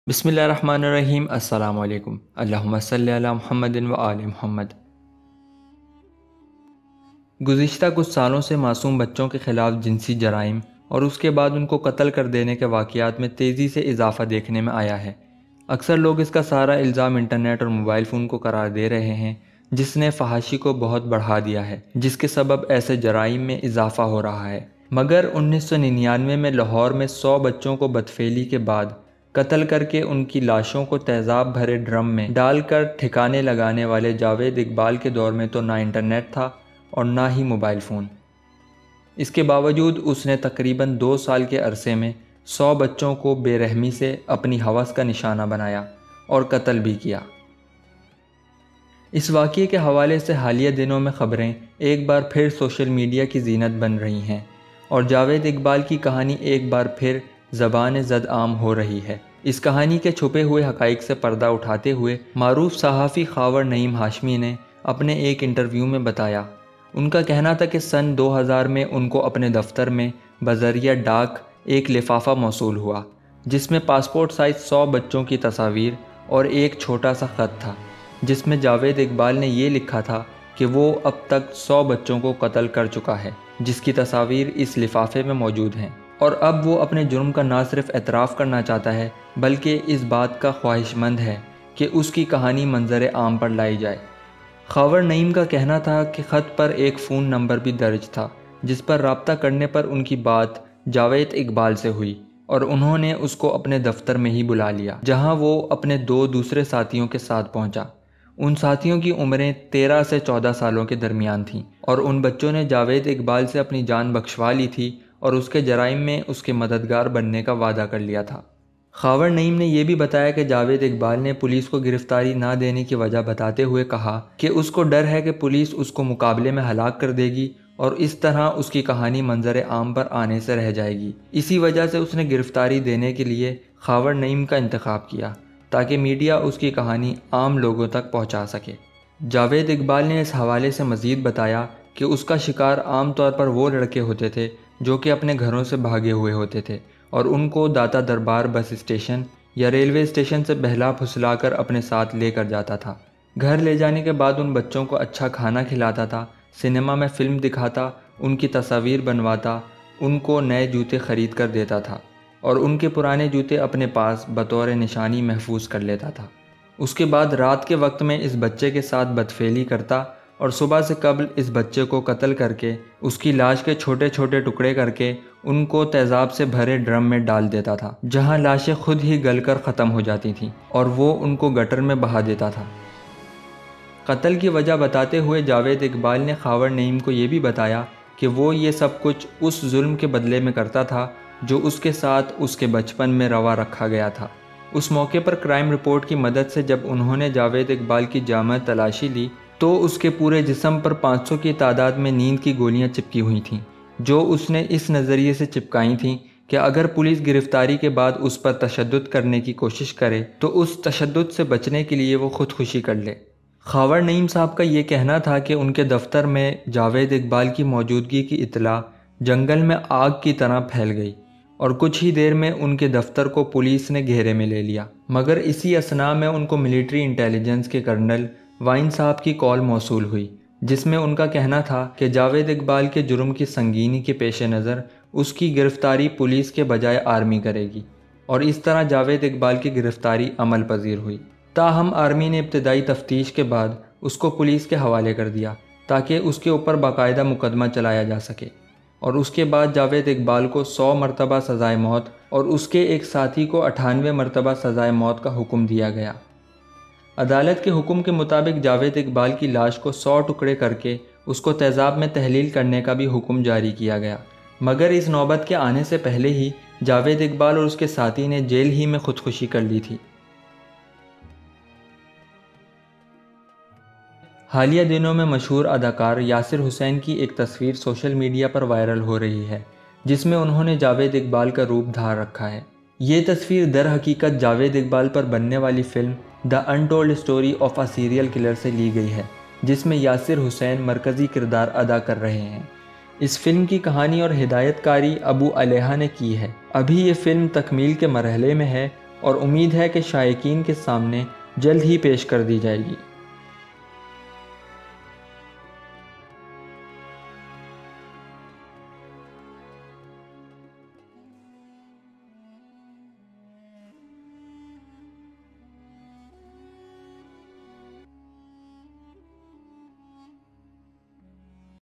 بسم اللہ الرحمن الرحیم۔ السلام علیکم۔ اللہم صلی علی محمد و آل محمد۔ گزشتہ کچھ سالوں سے معصوم بچوں کے خلاف جنسی جرائم اور اس کے بعد ان کو قتل کر دینے کے واقعات میں تیزی سے اضافہ دیکھنے میں آیا ہے۔ اکثر لوگ اس کا سارا الزام انٹرنیٹ اور موبائل فون کو قرار دے رہے ہیں، جس نے فحاشی کو بہت بڑھا دیا ہے، جس کے سبب ایسے جرائم میں اضافہ ہو رہا ہے۔ مگر 1999 میں لاہور میں 100 بچوں کو بدفعلی کے بعد قتل کر کے ان کی لاشوں کو تیزاب بھرے ڈرم میں ڈال کر ٹھکانے لگانے والے جاوید اقبال کے دور میں تو نہ انٹرنیٹ تھا اور نہ ہی موبائل فون۔ اس کے باوجود اس نے تقریباً 2 سال کے عرصے میں 100 بچوں کو بے رحمی سے اپنی ہوس کا نشانہ بنایا اور قتل بھی کیا۔ اس واقعے کے حوالے سے حالیہ دنوں میں خبریں ایک بار پھر سوشل میڈیا کی زینت بن رہی ہیں اور جاوید اقبال کی کہانی ایک بار پھر زبان زد عام ہو رہی ہے۔ اس کہانی کے چھپے ہوئے حقائق سے پردہ اٹھاتے ہوئے معروف صحافی خاور نعیم ہاشمی نے اپنے ایک انٹرویو میں بتایا، ان کا کہنا تھا کہ سن 2000 میں ان کو اپنے دفتر میں بذریعہ ڈاک ایک لفافہ موصول ہوا جس میں پاسپورٹ سائز 100 بچوں کی تصاویر اور ایک چھوٹا سا خط تھا، جس میں جاوید اقبال نے یہ لکھا تھا کہ وہ اب تک 100 بچوں کو قتل کر چکا ہے، جس کی تصاویر اس لفافے میں موجود ہیں، اور اب وہ اپنے جرم کا نہ صرف اعتراف کرنا چاہتا ہے بلکہ اس بات کا خواہش مند ہے کہ اس کی کہانی منظر عام پر لائی جائے۔ خاور نعیم کا کہنا تھا کہ خط پر ایک فون نمبر بھی درج تھا جس پر رابطہ کرنے پر ان کی بات جاوید اقبال سے ہوئی اور انہوں نے اس کو اپنے دفتر میں ہی بلا لیا، جہاں وہ اپنے 2 دوسرے ساتھیوں کے ساتھ پہنچا۔ ان ساتھیوں کی عمریں 13 سے 14 سالوں کے درمیان تھیں اور ان بچوں نے جاوید اقبال سے اپنی جان بخشوا لی تھی اور اس کے جرائم میں اس کے مددگار بننے کا وعدہ کر لیا تھا۔ خاور نعیم نے یہ بھی بتایا کہ جاوید اقبال نے پولیس کو گرفتاری نہ دینے کی وجہ بتاتے ہوئے کہا کہ اس کو ڈر ہے کہ پولیس اس کو مقابلے میں ہلاک کر دے گی اور اس طرح اس کی کہانی منظر عام پر آنے سے رہ جائے گی۔ اسی وجہ سے اس نے گرفتاری دینے کے لیے خاور نعیم کا انتخاب کیا تاکہ میڈیا اس کی کہانی عام لوگوں تک پہنچا سکے۔ جاوید اقبال نے اس حوالے سے مزید بتایا کہ اس کا شکار عام طور پر وہ لڑکے ہوتے تھے جو کہ اپنے گھروں سے بھاگے ہوئے ہوتے تھے اور ان کو داتا دربار بس اسٹیشن یا ریلوے اسٹیشن سے بہلا پھسلا کر اپنے ساتھ لے کر جاتا تھا۔ گھر لے جانے کے بعد ان بچوں کو اچھا کھانا کھلاتا تھا، سنیما میں فلم دکھاتا، ان کی تصاویر بنواتا، ان کو نئے جوتے خرید کر دیتا تھا اور ان کے پرانے جوتے اپنے پاس بطور نشانی محفوظ کر لیتا تھا۔ اس کے بعد رات کے وقت میں اس بچے کے ساتھ بدفعلی کرتا اور صبح سے قبل اس بچے کو قتل کر کے اس کی لاش کے چھوٹے چھوٹے ٹکڑے کر کے ان کو تیزاب سے بھرے ڈرم میں ڈال دیتا تھا، جہاں لاشیں خود ہی گل کر ختم ہو جاتی تھیں اور وہ ان کو گٹر میں بہا دیتا تھا۔ قتل کی وجہ بتاتے ہوئے جاوید اقبال نے خاور نعیم کو یہ بھی بتایا کہ وہ یہ سب کچھ اس ظلم کے بدلے میں کرتا تھا جو اس کے ساتھ اس کے بچپن میں روا رکھا گیا تھا۔ اس موقع پر کرائم رپورٹ کی مدد سے جب انہوں نے جاوید اقبال کی جامع تلاشی لی تو اس کے پورے جسم پر 500 کی تعداد میں نیند کی گولیاں چپکی ہوئی تھیں، جو اس نے اس نظریے سے چپکائی تھیں کہ اگر پولیس گرفتاری کے بعد اس پر تشدد کرنے کی کوشش کرے تو اس تشدد سے بچنے کے لیے وہ خودکشی کر لے۔ خاور نعیم صاحب کا یہ کہنا تھا کہ ان کے دفتر میں جاوید اقبال کی موجودگی کی اطلاع جنگل میں آگ کی طرح پھیل گئی اور کچھ ہی دیر میں ان کے دفتر کو پولیس نے گھیرے میں لے لیا، مگر اسی اثناء میں ان کو ملٹری انٹیلیجنس کے کرنل وائن صاحب کی کال موصول ہوئی، جس میں ان کا کہنا تھا کہ جاوید اقبال کے جرم کی سنگینی کے پیش نظر اس کی گرفتاری پولیس کے بجائے آرمی کرے گی، اور اس طرح جاوید اقبال کی گرفتاری عمل پذیر ہوئی۔ تاہم آرمی نے ابتدائی تفتیش کے بعد اس کو پولیس کے حوالے کر دیا تاکہ اس کے اوپر باقاعدہ مقدمہ چلایا جا سکے، اور اس کے بعد جاوید اقبال کو 100 مرتبہ سزائے موت اور اس کے ایک ساتھی کو 98 مرتبہ سزائے موت کا حکم دیا گیا۔ عدالت کے حکم کے مطابق جاوید اقبال کی لاش کو 100 ٹکڑے کر کے اس کو تیزاب میں تحلیل کرنے کا بھی حکم جاری کیا گیا، مگر اس نوبت کے آنے سے پہلے ہی جاوید اقبال اور اس کے ساتھی نے جیل ہی میں خودکشی کر لی تھی۔ حالیہ دنوں میں مشہور اداکار یاسر حسین کی ایک تصویر سوشل میڈیا پر وائرل ہو رہی ہے جس میں انہوں نے جاوید اقبال کا روپ دھار رکھا ہے۔ یہ تصویر در حقیقت جاوید اقبال پر بننے والی film the untold story of a serial killer سے لی گئی ہے، جس میں یاسر حسین مرکزی کردار ادا کر رہے ہیں۔ اس فلم کی کہانی اور ہدایت کاری ابو علیہ نے کی ہے۔ ابھی یہ فلم تکمیل کے مرحلے میں ہے اور امید ہے کہ شائقین کے سامنے جلد ہی پیش کر دی جائے گی۔